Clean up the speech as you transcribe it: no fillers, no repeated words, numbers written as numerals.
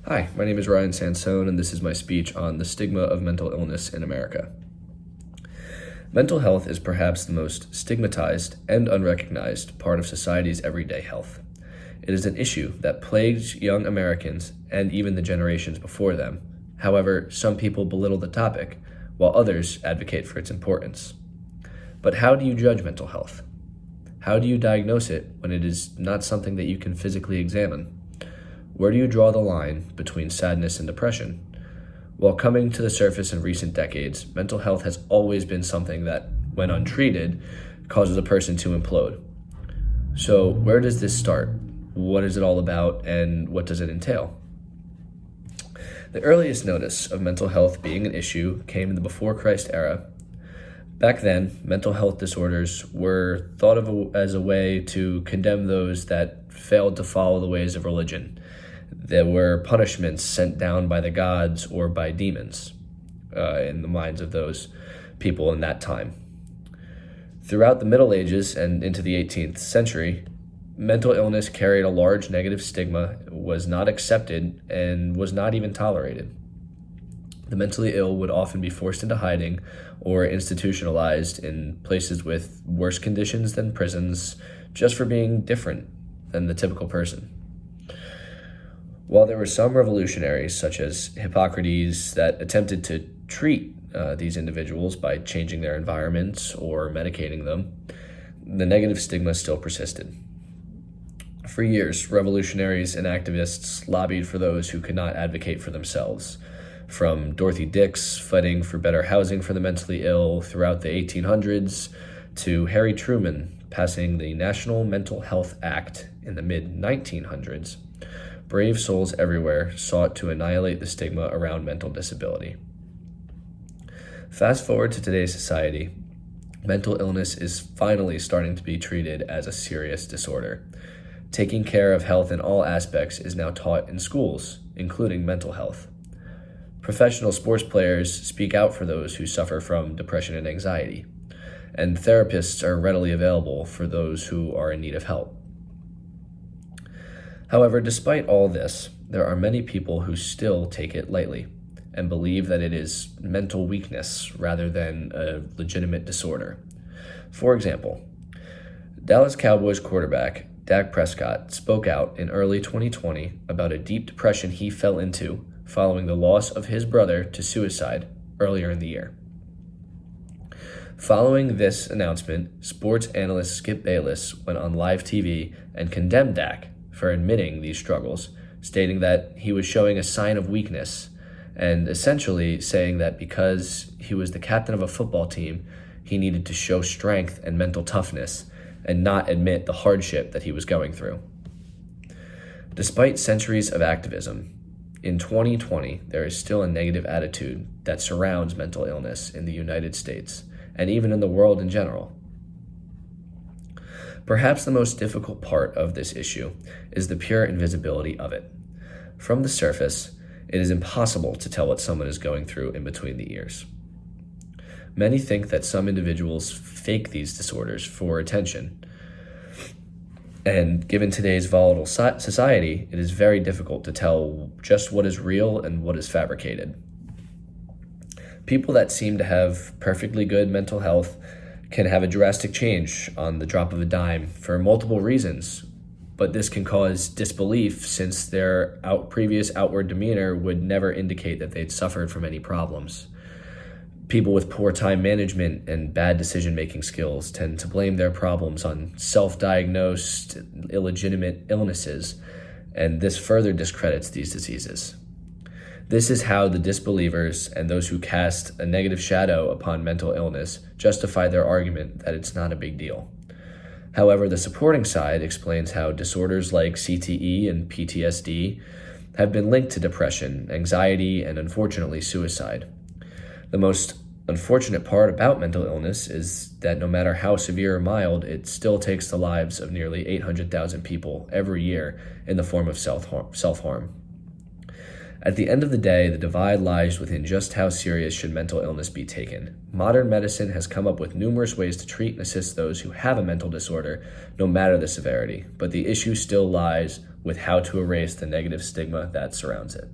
Hi, my name is Ryan Sansone, and this is my speech on the stigma of mental illness in America. Mental health is perhaps the most stigmatized and unrecognized part of society's everyday health. It is an issue that plagues young Americans and even the generations before them. However, some people belittle the topic, while others advocate for its importance. But how do you judge mental health? How do you diagnose it when it is not something that you can physically examine? Where do you draw the line between sadness and depression? While coming to the surface in recent decades, mental health has always been something that, when untreated, causes a person to implode. So where does this start? What is it all about, and what does it entail? The earliest notice of mental health being an issue came in the before Christ era. Back then, mental health disorders were thought of as a way to condemn those that failed to follow the ways of religion. There were punishments sent down by the gods or by demons in the minds of those people in that time. Throughout the Middle Ages and into the 18th century, mental illness carried a large negative stigma, was not accepted, and was not even tolerated. The mentally ill would often be forced into hiding or institutionalized in places with worse conditions than prisons just for being different than the typical person. While there were some revolutionaries, such as Hippocrates, that attempted to treat these individuals by changing their environments or medicating them, the negative stigma still persisted. For years, revolutionaries and activists lobbied for those who could not advocate for themselves, from Dorothy Dix fighting for better housing for the mentally ill throughout the 1800s to Harry Truman passing the National Mental Health Act in the mid-1900s. Brave souls everywhere sought to annihilate the stigma around mental disability. Fast forward to today's society, mental illness is finally starting to be treated as a serious disorder. Taking care of health in all aspects is now taught in schools, including mental health. Professional sports players speak out for those who suffer from depression and anxiety, and therapists are readily available for those who are in need of help. However, despite all this, there are many people who still take it lightly and believe that it is mental weakness rather than a legitimate disorder. For example, Dallas Cowboys quarterback Dak Prescott spoke out in early 2020 about a deep depression he fell into following the loss of his brother to suicide earlier in the year. Following this announcement, sports analyst Skip Bayless went on live TV and condemned Dak for admitting these struggles, stating that he was showing a sign of weakness and essentially saying that because he was the captain of a football team, he needed to show strength and mental toughness and not admit the hardship that he was going through. Despite centuries of activism, in 2020, there is still a negative attitude that surrounds mental illness in the United States and even in the world in general. Perhaps the most difficult part of this issue is the pure invisibility of it. From the surface, it is impossible to tell what someone is going through in between the ears. Many think that some individuals fake these disorders for attention. And given today's volatile society, it is very difficult to tell just what is real and what is fabricated. People that seem to have perfectly good mental health can have a drastic change on the drop of a dime for multiple reasons, but this can cause disbelief since their previous outward demeanor would never indicate that they'd suffered from any problems. People with poor time management and bad decision-making skills tend to blame their problems on self-diagnosed, illegitimate illnesses, and this further discredits these diseases. This is how the disbelievers and those who cast a negative shadow upon mental illness justify their argument that it's not a big deal. However, the supporting side explains how disorders like CTE and PTSD have been linked to depression, anxiety, and unfortunately suicide. The most unfortunate part about mental illness is that no matter how severe or mild, it still takes the lives of nearly 800,000 people every year in the form of self-harm. At the end of the day, the divide lies within just how serious should mental illness be taken. Modern medicine has come up with numerous ways to treat and assist those who have a mental disorder, no matter the severity, but the issue still lies with how to erase the negative stigma that surrounds it.